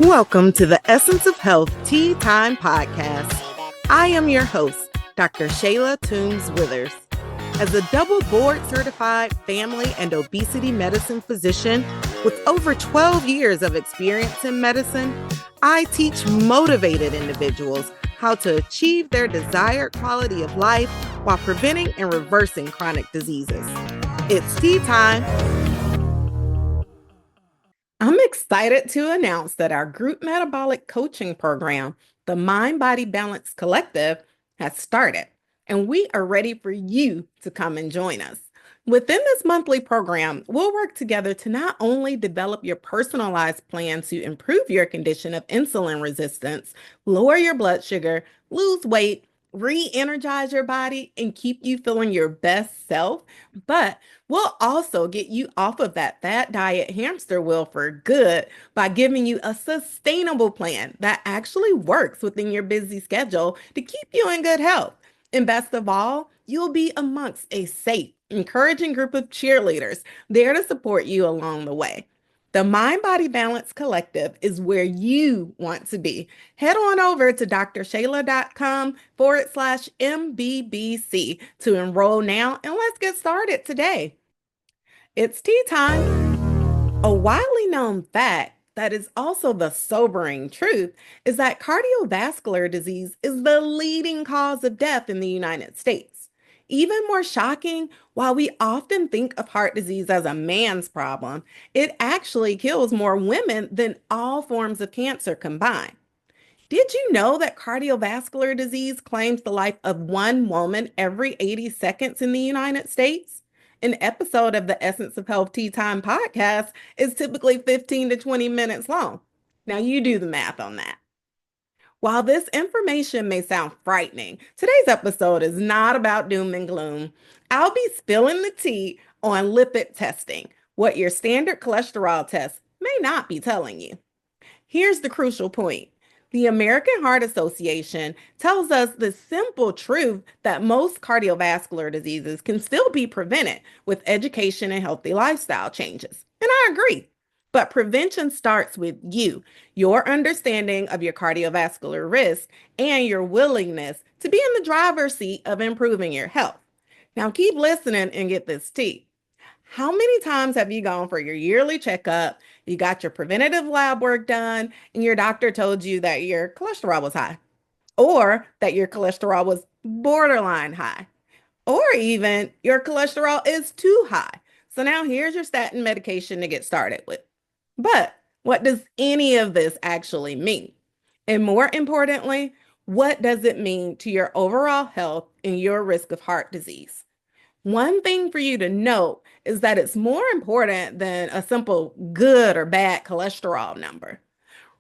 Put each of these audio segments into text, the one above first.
Welcome to the Essence of Health Tea Time Podcast. I am your host, Dr. Shayla Toombs Withers. As a double board certified family and obesity medicine physician with over 12 years of experience in medicine, I teach motivated individuals how to achieve their desired quality of life while preventing and reversing chronic diseases. It's tea time. I'm excited to announce that our group metabolic coaching program, the Mind Body Balance Collective, has started, and we are ready for you to come and join us. Within this monthly program, we'll work together to not only develop your personalized plan to improve your condition of insulin resistance, lower your blood sugar, lose weight, re-energize your body, and keep you feeling your best self, but we'll also get you off of that fat diet hamster wheel for good by giving you a sustainable plan that actually works within your busy schedule to keep you in good health. And best of all, you'll be amongst a safe, encouraging group of cheerleaders there to support you along the way. The Mind Body Balance Collective is where you want to be. Head on over to drshayla.com/MBBC to enroll now, and let's get started today. It's tea time. A widely known fact that is also the sobering truth is that cardiovascular disease is the leading cause of death in the United States. Even more shocking, while we often think of heart disease as a man's problem, it actually kills more women than all forms of cancer combined. Did you know that cardiovascular disease claims the life of one woman every 80 seconds in the United States? An episode of the Essence of Health Tea Time podcast is typically 15 to 20 minutes long. Now you do the math on that. While this information may sound frightening, today's episode is not about doom and gloom. I'll be spilling the tea on lipid testing, what your standard cholesterol test may not be telling you. Here's the crucial point. The American Heart Association tells us the simple truth that most cardiovascular diseases can still be prevented with education and healthy lifestyle changes. And I agree. But prevention starts with you, your understanding of your cardiovascular risk, and your willingness to be in the driver's seat of improving your health. Now keep listening and get this tea. How many times have you gone for your yearly checkup, you got your preventative lab work done, and your doctor told you that your cholesterol was high, or that your cholesterol was borderline high, or even your cholesterol is too high? So now here's your statin medication to get started with. But what does any of this actually mean? And more importantly, what does it mean to your overall health and your risk of heart disease? One thing for you to note is that it's more important than a simple good or bad cholesterol number.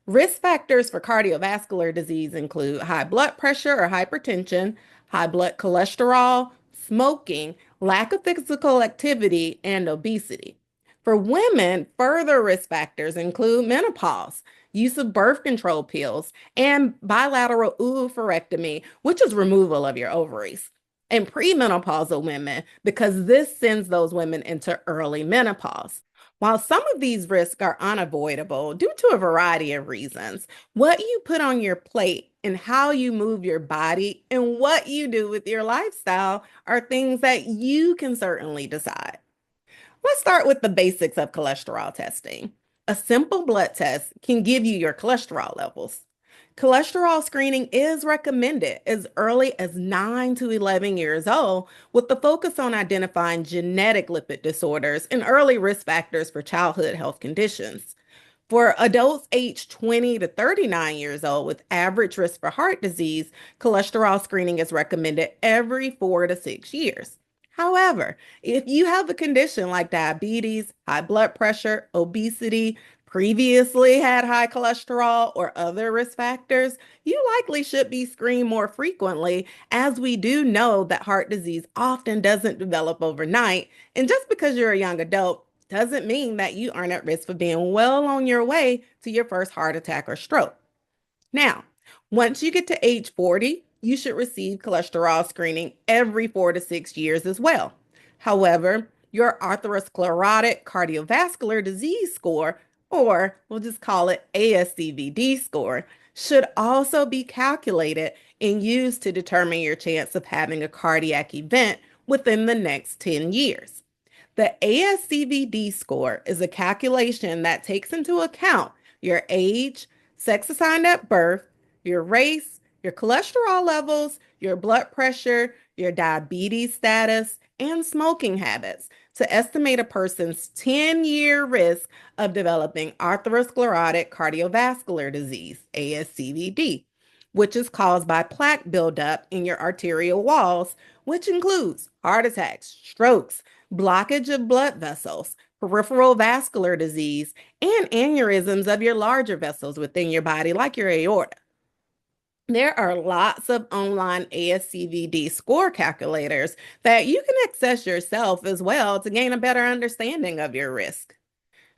Risk factors for cardiovascular disease include high blood pressure or hypertension, high blood cholesterol, smoking, lack of physical activity, and obesity. For women, further risk factors include menopause, use of birth control pills, and bilateral oophorectomy, which is removal of your ovaries, and premenopausal women, because this sends those women into early menopause. While some of these risks are unavoidable due to a variety of reasons, what you put on your plate and how you move your body and what you do with your lifestyle are things that you can certainly decide. Let's start with the basics of cholesterol testing. A simple blood test can give you your cholesterol levels. Cholesterol screening is recommended as early as 9 to 11 years old, with the focus on identifying genetic lipid disorders and early risk factors for childhood health conditions. For adults aged 20 to 39 years old with average risk for heart disease, cholesterol screening is recommended every 4 to 6 years. However, if you have a condition like diabetes, high blood pressure, obesity, previously had high cholesterol, or other risk factors, you likely should be screened more frequently, as we do know that heart disease often doesn't develop overnight. And just because you're a young adult doesn't mean that you aren't at risk for being well on your way to your first heart attack or stroke. Now, once you get to age 40, you should receive cholesterol screening every 4 to 6 years as well. However, your atherosclerotic cardiovascular disease score or we'll just call it ASCVD score, should also be calculated and used to determine your chance of having a cardiac event within the next 10 years. The ASCVD score is a calculation that takes into account your age, sex assigned at birth, your race, your cholesterol levels, your blood pressure, your diabetes status, and smoking habits to estimate a person's 10-year risk of developing atherosclerotic cardiovascular disease, ASCVD, which is caused by plaque buildup in your arterial walls, which includes heart attacks, strokes, blockage of blood vessels, peripheral vascular disease, and aneurysms of your larger vessels within your body, like your aorta. There are lots of online ASCVD score calculators that you can access yourself as well to gain a better understanding of your risk.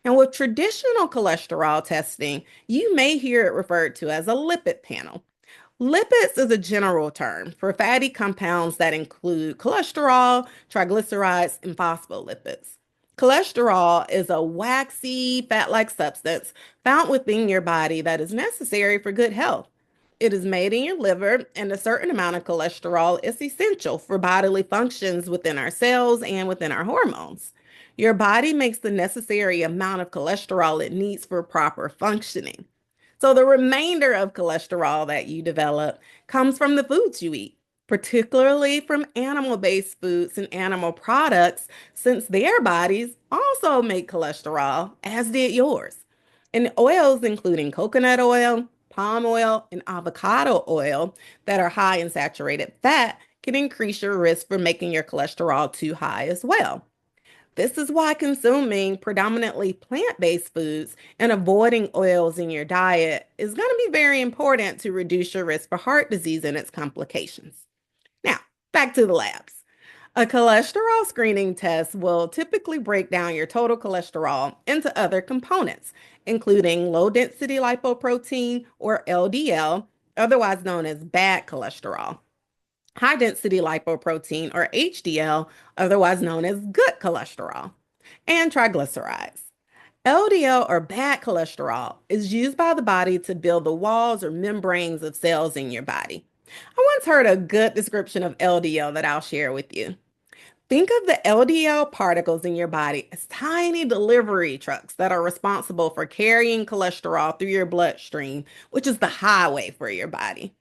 And with traditional cholesterol testing, you may hear it referred to as a lipid panel. Lipids is a general term for fatty compounds that include cholesterol, triglycerides, and phospholipids. Cholesterol is a waxy, fat-like substance found within your body that is necessary for good health. It is made in your liver, and a certain amount of cholesterol is essential for bodily functions within our cells and within our hormones. Your body makes the necessary amount of cholesterol it needs for proper functioning. So the remainder of cholesterol that you develop comes from the foods you eat, particularly from animal-based foods and animal products, since their bodies also make cholesterol, as did yours. And oils, including coconut oil, palm oil, and avocado oil that are high in saturated fat, can increase your risk for making your cholesterol too high as well. This is why consuming predominantly plant-based foods and avoiding oils in your diet is going to be very important to reduce your risk for heart disease and its complications. Now, back to the labs. A cholesterol screening test will typically break down your total cholesterol into other components, including low-density lipoprotein or LDL, otherwise known as bad cholesterol, high density lipoprotein or HDL, otherwise known as good cholesterol, and triglycerides. LDL or bad cholesterol is used by the body to build the walls or membranes of cells in your body. I once heard a good description of LDL that I'll share with you. Think of the LDL particles in your body as tiny delivery trucks that are responsible for carrying cholesterol through your bloodstream, which is the highway for your body.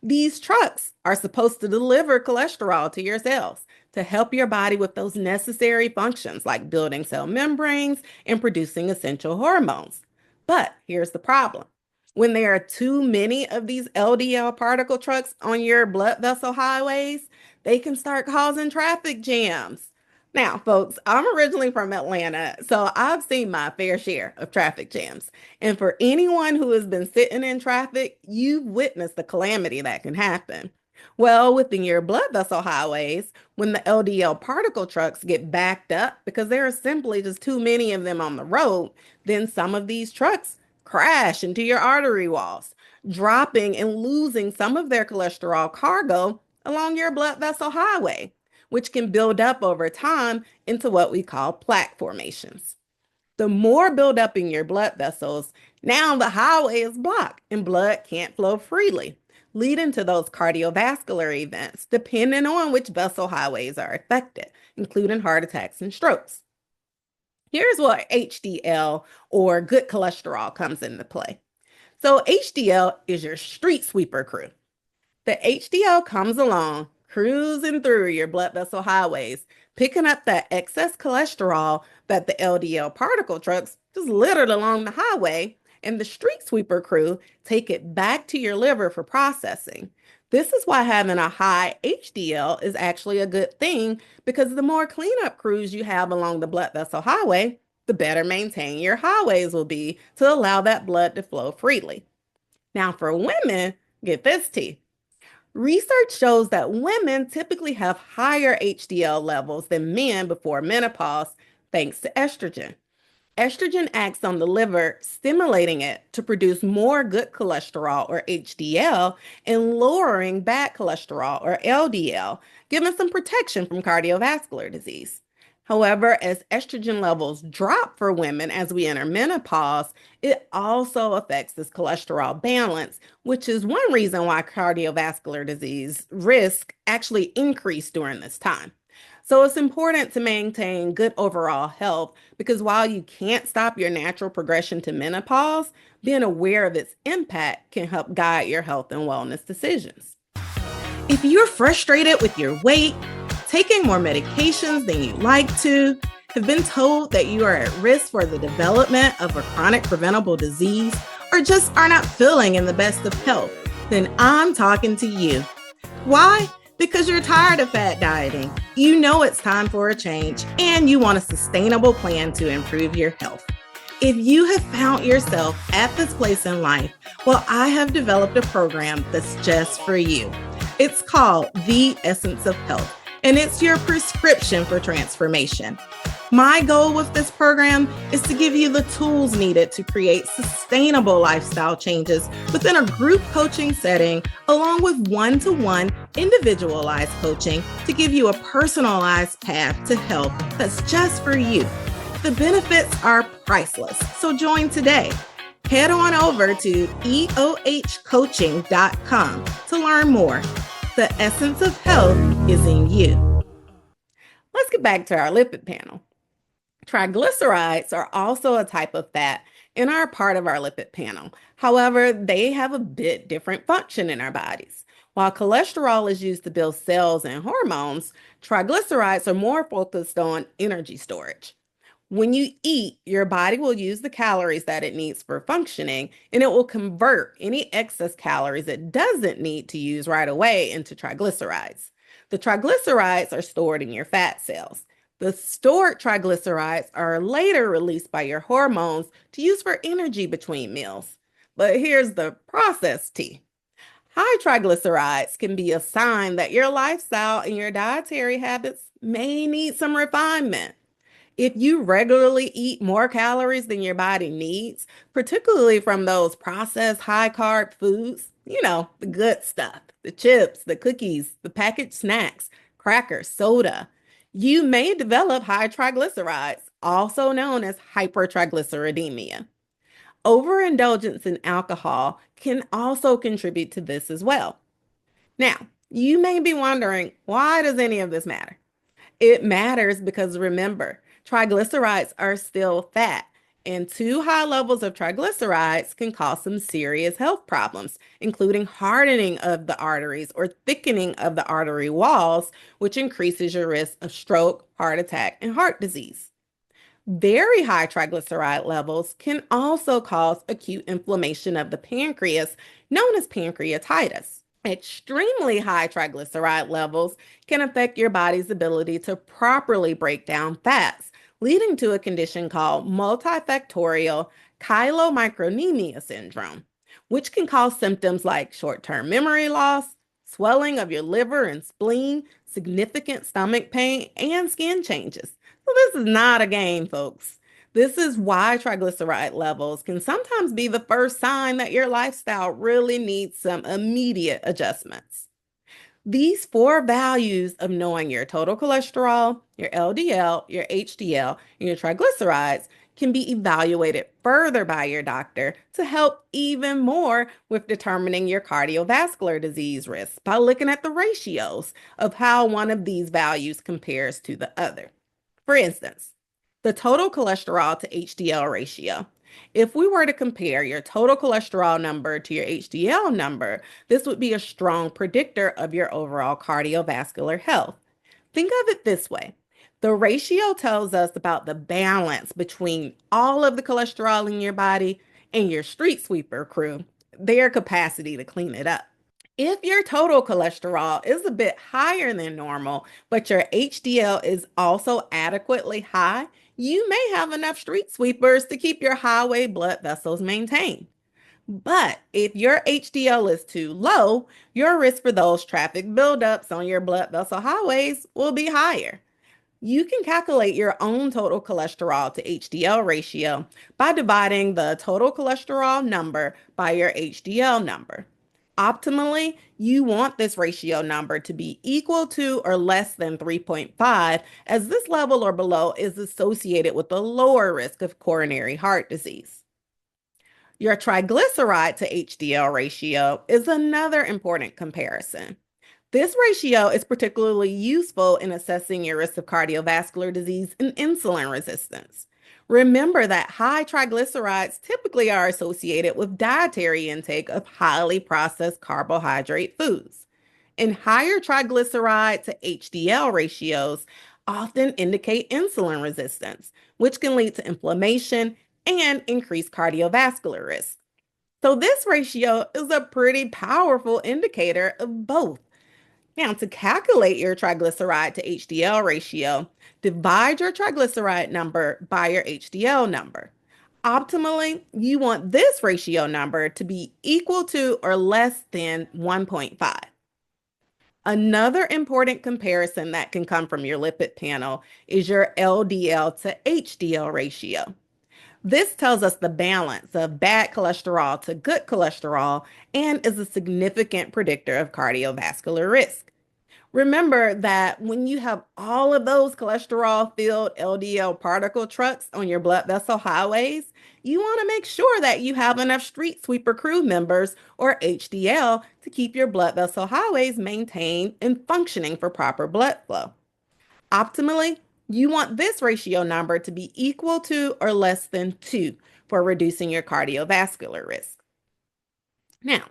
These trucks are supposed to deliver cholesterol to your cells to help your body with those necessary functions like building cell membranes and producing essential hormones. But here's the problem. When there are too many of these LDL particle trucks on your blood vessel highways, they can start causing traffic jams. Now, folks, I'm originally from Atlanta, so I've seen my fair share of traffic jams. And for anyone who has been sitting in traffic, you've witnessed the calamity that can happen. Well, within your blood vessel highways, when the LDL particle trucks get backed up because there are simply just too many of them on the road, then some of these trucks crash into your artery walls, dropping and losing some of their cholesterol cargo along your blood vessel highway, which can build up over time into what we call plaque formations. The more buildup in your blood vessels, now the highway is blocked and blood can't flow freely, leading to those cardiovascular events, depending on which vessel highways are affected, including heart attacks and strokes. Here's where HDL or good cholesterol comes into play. So HDL is your street sweeper crew. The HDL comes along, cruising through your blood vessel highways, picking up that excess cholesterol that the LDL particle trucks just littered along the highway, and the street sweeper crew take it back to your liver for processing. This is why having a high HDL is actually a good thing, because the more cleanup crews you have along the blood vessel highway, the better maintained your highways will be to allow that blood to flow freely. Now, for women, get this tea. Research shows that women typically have higher HDL levels than men before menopause, thanks to estrogen. Estrogen acts on the liver, stimulating it to produce more good cholesterol or HDL and lowering bad cholesterol or LDL, giving some protection from cardiovascular disease. However, as estrogen levels drop for women as we enter menopause, it also affects this cholesterol balance, which is one reason why cardiovascular disease risk actually increase during this time. So it's important to maintain good overall health because while you can't stop your natural progression to menopause, being aware of its impact can help guide your health and wellness decisions. If you're frustrated with your weight, taking more medications than you'd like to, have been told that you are at risk for the development of a chronic preventable disease, or just are not feeling in the best of health, then I'm talking to you. Why? Because you're tired of fat dieting. You know it's time for a change, and you want a sustainable plan to improve your health. If you have found yourself at this place in life, well, I have developed a program that's just for you. It's called The Essence of Health, and it's your prescription for transformation. My goal with this program is to give you the tools needed to create sustainable lifestyle changes within a group coaching setting, along with one-to-one individualized coaching to give you a personalized path to health that's just for you. The benefits are priceless, so join today. Head on over to eohcoaching.com to learn more. The essence of health is in you. Let's get back to our lipid panel. Triglycerides are also a type of fat and are part of our lipid panel. However, they have a bit different function in our bodies. While cholesterol is used to build cells and hormones, triglycerides are more focused on energy storage. When you eat, your body will use the calories that it needs for functioning, and it will convert any excess calories it doesn't need to use right away into triglycerides. The triglycerides are stored in your fat cells. The stored triglycerides are later released by your hormones to use for energy between meals. But here's the process tea. High triglycerides can be a sign that your lifestyle and your dietary habits may need some refinement. If you regularly eat more calories than your body needs, particularly from those processed high carb foods, the good stuff, the chips, the cookies, the packaged snacks, crackers, soda, you may develop high triglycerides, also known as hypertriglyceridemia. Overindulgence in alcohol can also contribute to this as well. Now, you may be wondering, why does any of this matter? It matters because remember, triglycerides are still fat, and too high levels of triglycerides can cause some serious health problems, including hardening of the arteries or thickening of the artery walls, which increases your risk of stroke, heart attack, and heart disease. Very high triglyceride levels can also cause acute inflammation of the pancreas, known as pancreatitis. Extremely high triglyceride levels can affect your body's ability to properly break down fats, leading to a condition called multifactorial chylomicronemia syndrome, which can cause symptoms like short-term memory loss, swelling of your liver and spleen, significant stomach pain, and skin changes. So this is not a game, folks. This is why triglyceride levels can sometimes be the first sign that your lifestyle really needs some immediate adjustments. These four values of knowing your total cholesterol, your LDL, your HDL, and your triglycerides can be evaluated further by your doctor to help even more with determining your cardiovascular disease risk by looking at the ratios of how one of these values compares to the other. For instance, the total cholesterol to HDL ratio. If we were to compare your total cholesterol number to your HDL number, this would be a strong predictor of your overall cardiovascular health. Think of it this way. The ratio tells us about the balance between all of the cholesterol in your body and your street sweeper crew, their capacity to clean it up. If your total cholesterol is a bit higher than normal, but your HDL is also adequately high, you may have enough street sweepers to keep your highway blood vessels maintained. But if your HDL is too low, your risk for those traffic buildups on your blood vessel highways will be higher. You can calculate your own total cholesterol to HDL ratio by dividing the total cholesterol number by your HDL number. Optimally, you want this ratio number to be equal to or less than 3.5, as this level or below is associated with a lower risk of coronary heart disease. Your triglyceride to HDL ratio is another important comparison. This ratio is particularly useful in assessing your risk of cardiovascular disease and insulin resistance. Remember that high triglycerides typically are associated with dietary intake of highly processed carbohydrate foods. And higher triglyceride to HDL ratios often indicate insulin resistance, which can lead to inflammation and increased cardiovascular risk. So, this ratio is a pretty powerful indicator of both. Now, to calculate your triglyceride to HDL ratio, divide your triglyceride number by your HDL number. Optimally, you want this ratio number to be equal to or less than 1.5. Another important comparison that can come from your lipid panel is your LDL to HDL ratio. This tells us the balance of bad cholesterol to good cholesterol and is a significant predictor of cardiovascular risk. Remember that when you have all of those cholesterol-filled LDL particle trucks on your blood vessel highways, you want to make sure that you have enough street sweeper crew members or HDL to keep your blood vessel highways maintained and functioning for proper blood flow. Optimally, you want this ratio number to be equal to or less than 2 for reducing your cardiovascular risk. Now,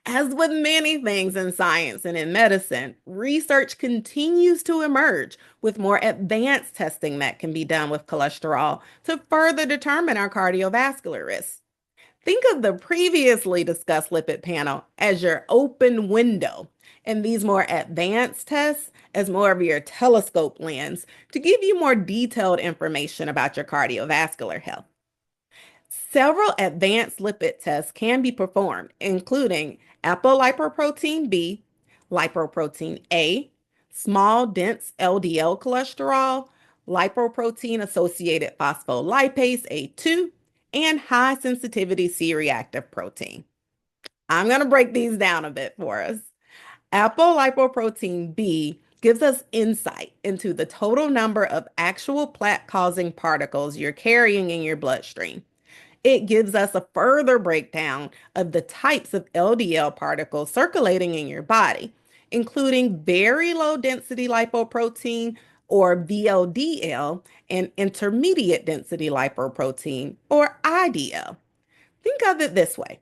as with many things in science and in medicine, research continues to emerge with more advanced testing that can be done with cholesterol to further determine our cardiovascular risk. Think of the previously discussed lipid panel as your open window, and these more advanced tests as more of your telescope lens to give you more detailed information about your cardiovascular health. Several advanced lipid tests can be performed, including apolipoprotein B, lipoprotein A, small dense LDL cholesterol, lipoprotein associated phospholipase A2, and high sensitivity C reactive protein. I'm going to break these down a bit for us. Apolipoprotein B gives us insight into the total number of actual plaque-causing particles you're carrying in your bloodstream. It gives us a further breakdown of the types of LDL particles circulating in your body, including very low density lipoprotein or VLDL and intermediate density lipoprotein or IDL. Think of it this way.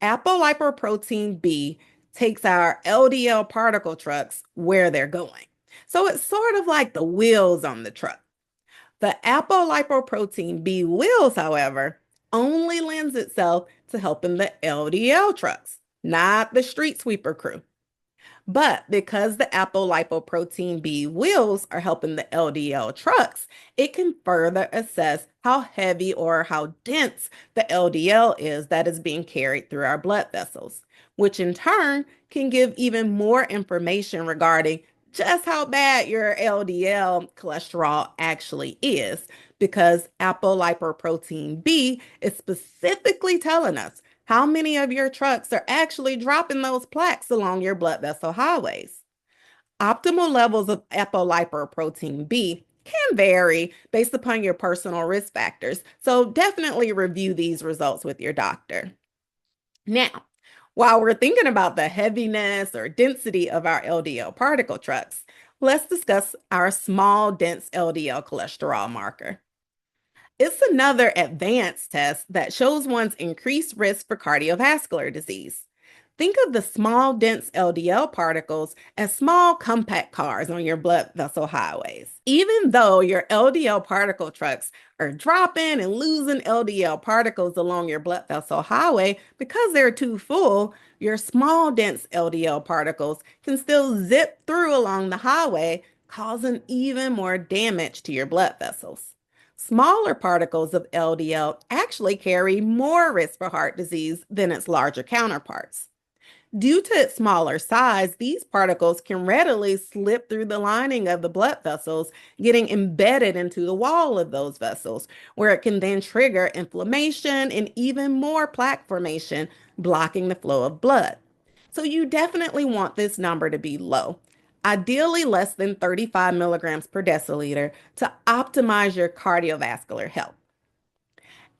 Apolipoprotein B takes our LDL particle trucks where they're going. So it's sort of like the wheels on the truck. The apolipoprotein B wheels, however, only lends itself to helping the LDL trucks, not the street sweeper crew. But because the apolipoprotein B wheels are helping the LDL trucks, it can further assess how heavy or how dense the LDL is that is being carried through our blood vessels, which in turn can give even more information regarding just how bad your LDL cholesterol actually is, because apolipoprotein B is specifically telling us how many of your trucks are actually dropping those plaques along your blood vessel highways. Optimal levels of apolipoprotein B can vary based upon your personal risk factors, so definitely review these results with your doctor. Now, while we're thinking about the heaviness or density of our LDL particle trucks, let's discuss our small dense LDL cholesterol marker. It's another advanced test that shows one's increased risk for cardiovascular disease. Think of the small, dense LDL particles as small, compact cars on your blood vessel highways. Even though your LDL particle trucks are dropping and losing LDL particles along your blood vessel highway because they're too full, your small, dense LDL particles can still zip through along the highway, causing even more damage to your blood vessels. Smaller particles of LDL actually carry more risk for heart disease than its larger counterparts. Due to its smaller size, these particles can readily slip through the lining of the blood vessels, getting embedded into the wall of those vessels, where it can then trigger inflammation and even more plaque formation, blocking the flow of blood. So you definitely want this number to be low, ideally less than 35 milligrams per deciliter to optimize your cardiovascular health.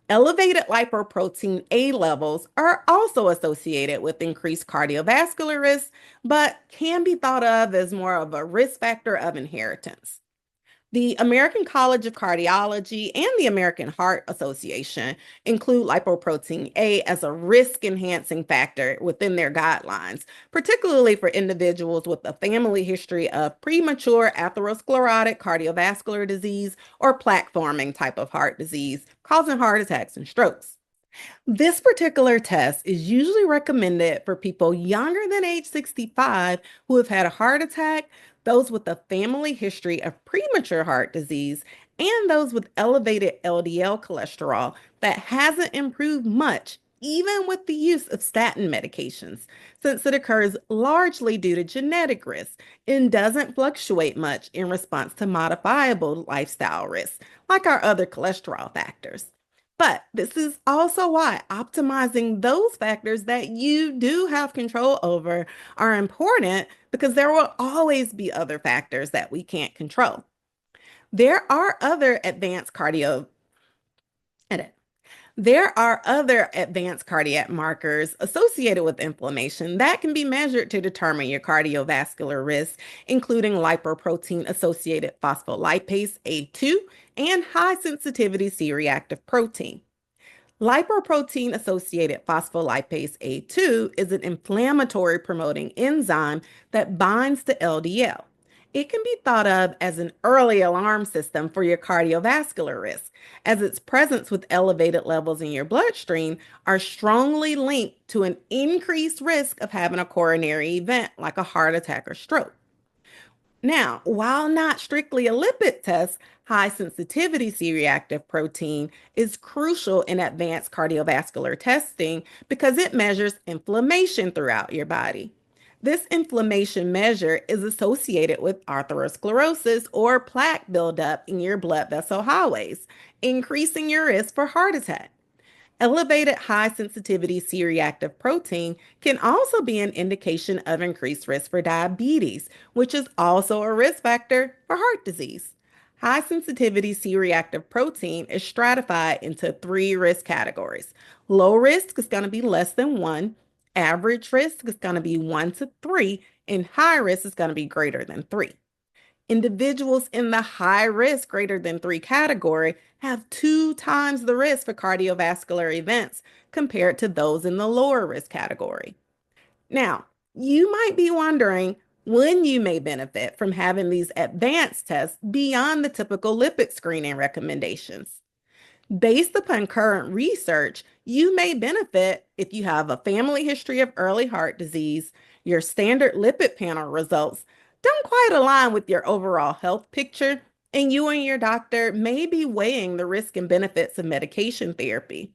Elevated lipoprotein A levels are also associated with increased cardiovascular risk, but can be thought of as more of a risk factor of inheritance. The American College of Cardiology and the American Heart Association include lipoprotein A as a risk enhancing factor within their guidelines, particularly for individuals with a family history of premature atherosclerotic cardiovascular disease or plaque forming type of heart disease, causing heart attacks and strokes. This particular test is usually recommended for people younger than age 65 who have had a heart attack, those with a family history of premature heart disease, and those with elevated LDL cholesterol that hasn't improved much, even with the use of statin medications, since it occurs largely due to genetic risk and doesn't fluctuate much in response to modifiable lifestyle risks, like our other cholesterol factors. But this is also why optimizing those factors that you do have control over are important because there will always be other factors that we can't control. There are other advanced cardio edit. There are other advanced cardiac markers associated with inflammation that can be measured to determine your cardiovascular risk, including lipoprotein associated phospholipase A2 and high sensitivity C reactive protein. Lipoprotein associated phospholipase A2 is an inflammatory promoting enzyme that binds to LDL. It can be thought of as an early alarm system for your cardiovascular risk, as its presence with elevated levels in your bloodstream are strongly linked to an increased risk of having a coronary event like a heart attack or stroke. Now, while not strictly a lipid test, high sensitivity C reactive protein is crucial in advanced cardiovascular testing because it measures inflammation throughout your body. This inflammation measure is associated with atherosclerosis or plaque buildup in your blood vessel highways, increasing your risk for heart attack. Elevated high sensitivity C reactive protein can also be an indication of increased risk for diabetes, which is also a risk factor for heart disease. High sensitivity C reactive protein is stratified into three risk categories. Low risk is going to be less than one, average risk is going to be 1 to 3, and high risk is going to be greater than 3. Individuals in the high risk greater than 3 category have 2 times the risk for cardiovascular events compared to those in the lower risk category. Now, you might be wondering when you may benefit from having these advanced tests beyond the typical lipid screening recommendations. Based upon current research, you may benefit if you have a family history of early heart disease, your standard lipid panel results don't quite align with your overall health picture, and you and your doctor may be weighing the risk and benefits of medication therapy.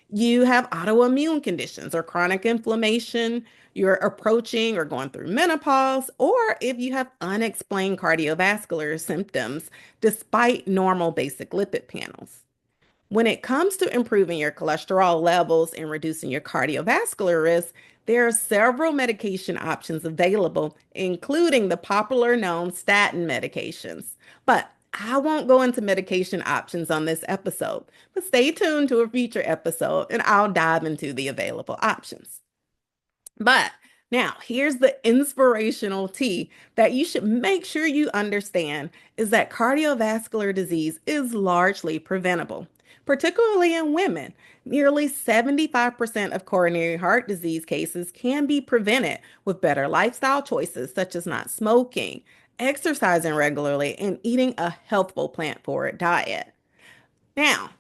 You have autoimmune conditions or chronic inflammation, you're approaching or going through menopause, or if you have unexplained cardiovascular symptoms despite normal basic lipid panels. When it comes to improving your cholesterol levels and reducing your cardiovascular risk, there are several medication options available, including the popular known statin medications. But I won't go into medication options on this episode, but stay tuned to a future episode and I'll dive into the available options. But now, here's the inspirational tea that you should make sure you understand is that cardiovascular disease is largely preventable, particularly in women. Nearly 75% of coronary heart disease cases can be prevented with better lifestyle choices such as not smoking, exercising regularly, and eating a healthful plant-forward diet. Now,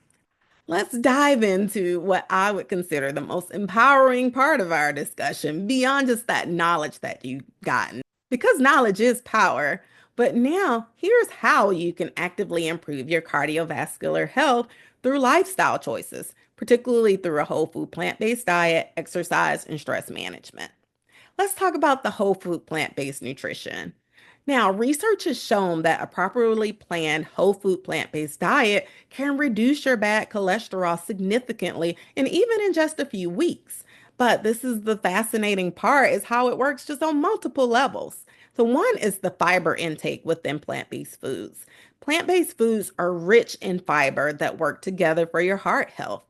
let's dive into what I would consider the most empowering part of our discussion beyond just that knowledge that you've gotten. Because knowledge is power, but now here's how you can actively improve your cardiovascular health through lifestyle choices, particularly through a whole food plant-based diet, exercise, and stress management. Let's talk about the whole food plant-based nutrition. Now, research has shown that a properly planned whole food plant-based diet can reduce your bad cholesterol significantly and even in just a few weeks. But this is the fascinating part is how it works just on multiple levels. So one is the fiber intake within plant-based foods. Plant-based foods are rich in fiber that work together for your heart health.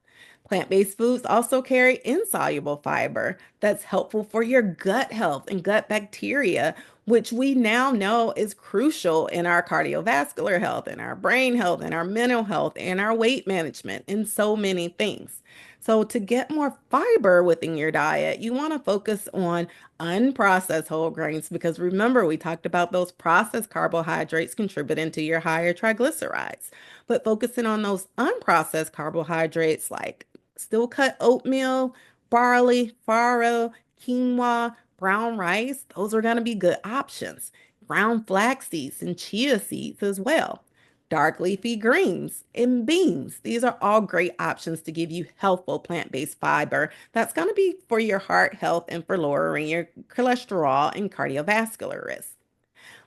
Plant-based foods also carry insoluble fiber that's helpful for your gut health and gut bacteria, which we now know is crucial in our cardiovascular health, in our brain health, in our mental health, in our weight management, in so many things. So, to get more fiber within your diet, you want to focus on unprocessed whole grains because remember, we talked about those processed carbohydrates contributing to your higher triglycerides. But focusing on those unprocessed carbohydrates like still cut oatmeal, barley, farro, quinoa, brown rice, those are going to be good options. Brown flax seeds and chia seeds as well. Dark leafy greens and beans. These are all great options to give you healthful plant-based fiber that's going to be for your heart health and for lowering your cholesterol and cardiovascular risk.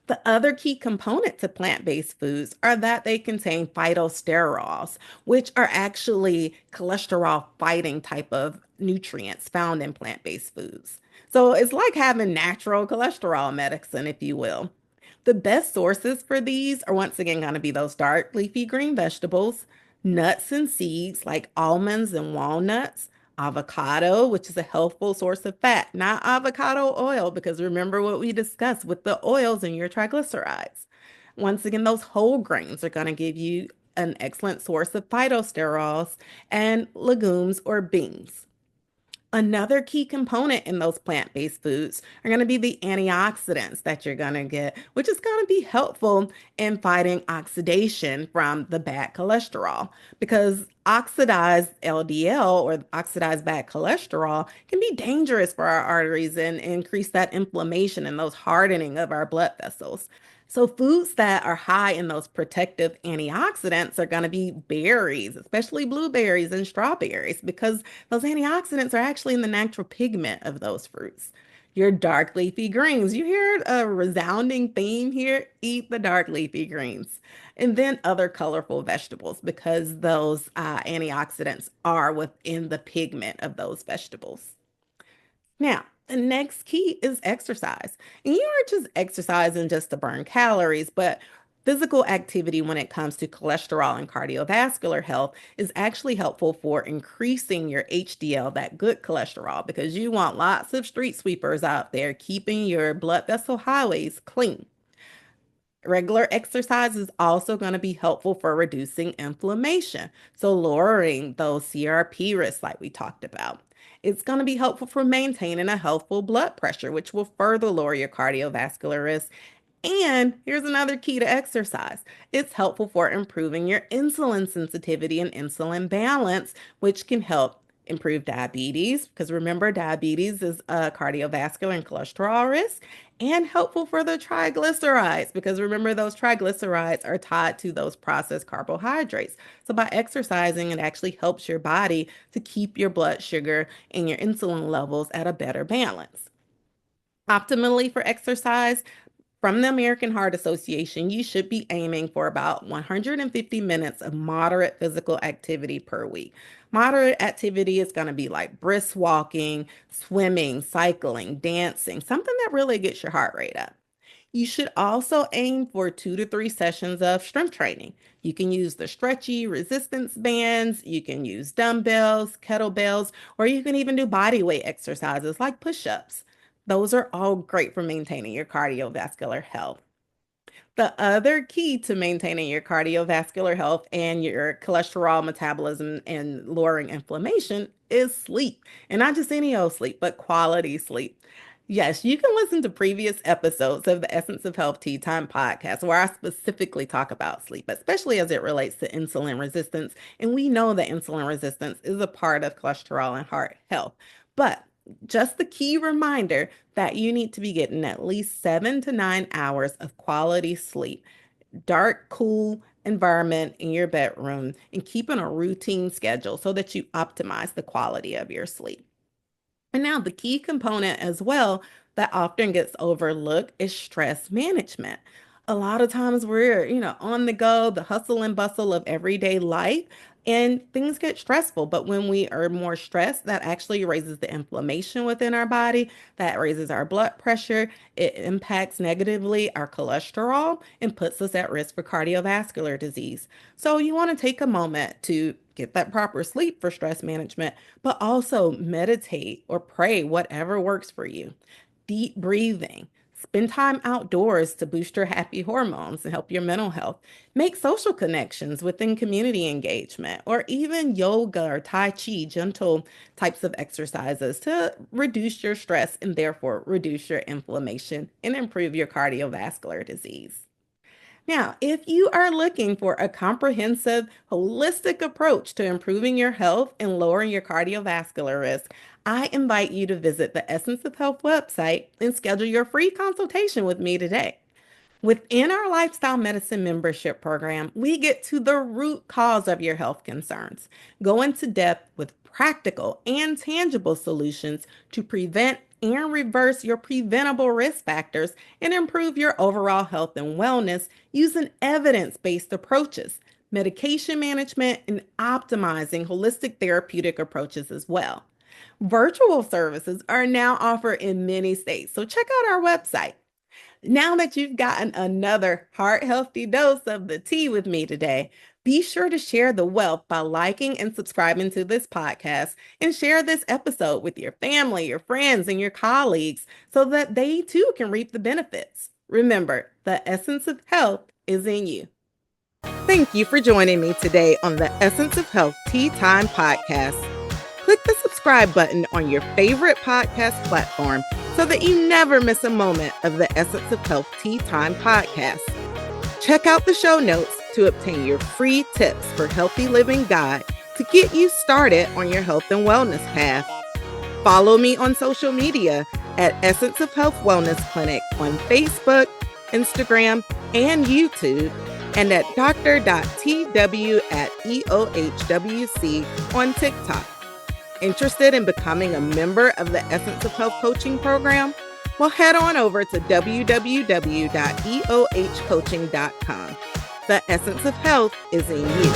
The other key component to plant-based foods are that they contain phytosterols, which are actually cholesterol fighting type of nutrients found in plant-based foods. So it's like having natural cholesterol medicine, if you will. The best sources for these are once again going to be those dark leafy green vegetables, nuts and seeds like almonds and walnuts, avocado, which is a healthful source of fat, not avocado oil, because remember what we discussed with the oils and your triglycerides. Once again, those whole grains are going to give you an excellent source of phytosterols and legumes or beans. Another key component in those plant-based foods are going to be the antioxidants that you're going to get, which is going to be helpful in fighting oxidation from the bad cholesterol because oxidized LDL or oxidized bad cholesterol can be dangerous for our arteries and increase that inflammation and those hardening of our blood vessels. So foods that are high in those protective antioxidants are going to be berries, especially blueberries and strawberries, because those antioxidants are actually in the natural pigment of those fruits. Your dark leafy greens, you hear a resounding theme here, eat the dark leafy greens. And then other colorful vegetables, because those antioxidants are within the pigment of those vegetables. Now, the next key is exercise. And you aren't just exercising just to burn calories, but physical activity when it comes to cholesterol and cardiovascular health is actually helpful for increasing your HDL, that good cholesterol, because you want lots of street sweepers out there keeping your blood vessel highways clean. Regular exercise is also going to be helpful for reducing inflammation, so lowering those CRP risks like we talked about. It's going to be helpful for maintaining a healthful blood pressure, which will further lower your cardiovascular risk. And here's another key to exercise. It's helpful for improving your insulin sensitivity and insulin balance, which can help improve diabetes, because remember, diabetes is a cardiovascular and cholesterol risk, and helpful for the triglycerides, because remember, those triglycerides are tied to those processed carbohydrates. So by exercising, it actually helps your body to keep your blood sugar and your insulin levels at a better balance. Optimally for exercise, from the American Heart Association, you should be aiming for about 150 minutes of moderate physical activity per week. Moderate activity is going to be like brisk walking, swimming, cycling, dancing, something that really gets your heart rate up. You should also aim for 2 to 3 sessions of strength training. You can use the stretchy resistance bands, you can use dumbbells, kettlebells, or you can even do body weight exercises like push-ups. Those are all great for maintaining your cardiovascular health. The other key to maintaining your cardiovascular health and your cholesterol metabolism and lowering inflammation is sleep. And not just any old sleep, but quality sleep. Yes, you can listen to previous episodes of the Essence of Health Tea Time podcast where I specifically talk about sleep, especially as it relates to insulin resistance. And we know that insulin resistance is a part of cholesterol and heart health. But just the key reminder that you need to be getting at least 7 to 9 hours of quality sleep, dark, cool environment in your bedroom, and keeping a routine schedule so that you optimize the quality of your sleep. And now the key component as well that often gets overlooked is stress management. A lot of times we're, on the go, the hustle and bustle of everyday life, and things get stressful. But when we are more stressed, that actually raises the inflammation within our body, that raises our blood pressure, it impacts negatively our cholesterol, and puts us at risk for cardiovascular disease. So you want to take a moment to get that proper sleep for stress management, but also meditate or pray, whatever works for you. Deep breathing. Spend time outdoors to boost your happy hormones and help your mental health. Make social connections within community engagement, or even yoga or Tai Chi, gentle types of exercises to reduce your stress and therefore reduce your inflammation and improve your cardiovascular disease. Now, if you are looking for a comprehensive, holistic approach to improving your health and lowering your cardiovascular risk, I invite you to visit the Essence of Health website and schedule your free consultation with me today. Within our lifestyle medicine membership program, we get to the root cause of your health concerns, go into depth with practical and tangible solutions to prevent and reverse your preventable risk factors and improve your overall health and wellness using evidence based approaches, medication management, and optimizing holistic therapeutic approaches as well. Virtual services are now offered in many states, so check out our website. Now that you've gotten another heart healthy dose of the tea with me today, be sure to share the wealth by liking and subscribing to this podcast and share this episode with your family, your friends, and your colleagues so that they too can reap the benefits. Remember, the essence of health is in you. Thank you for joining me today on the Essence of Health Tea Time podcast. Click the subscribe button on your favorite podcast platform so that you never miss a moment of the Essence of Health Tea Time podcast. Check out the show notes to obtain your free tips for healthy living guide to get you started on your health and wellness path. Follow me on social media at Essence of Health Wellness Clinic on Facebook, Instagram, and YouTube, and at dr.tw@EOHWC on TikTok. Interested in becoming a member of the Essence of Health coaching program? Well, head on over to www.eohcoaching.com. The essence of health is in you.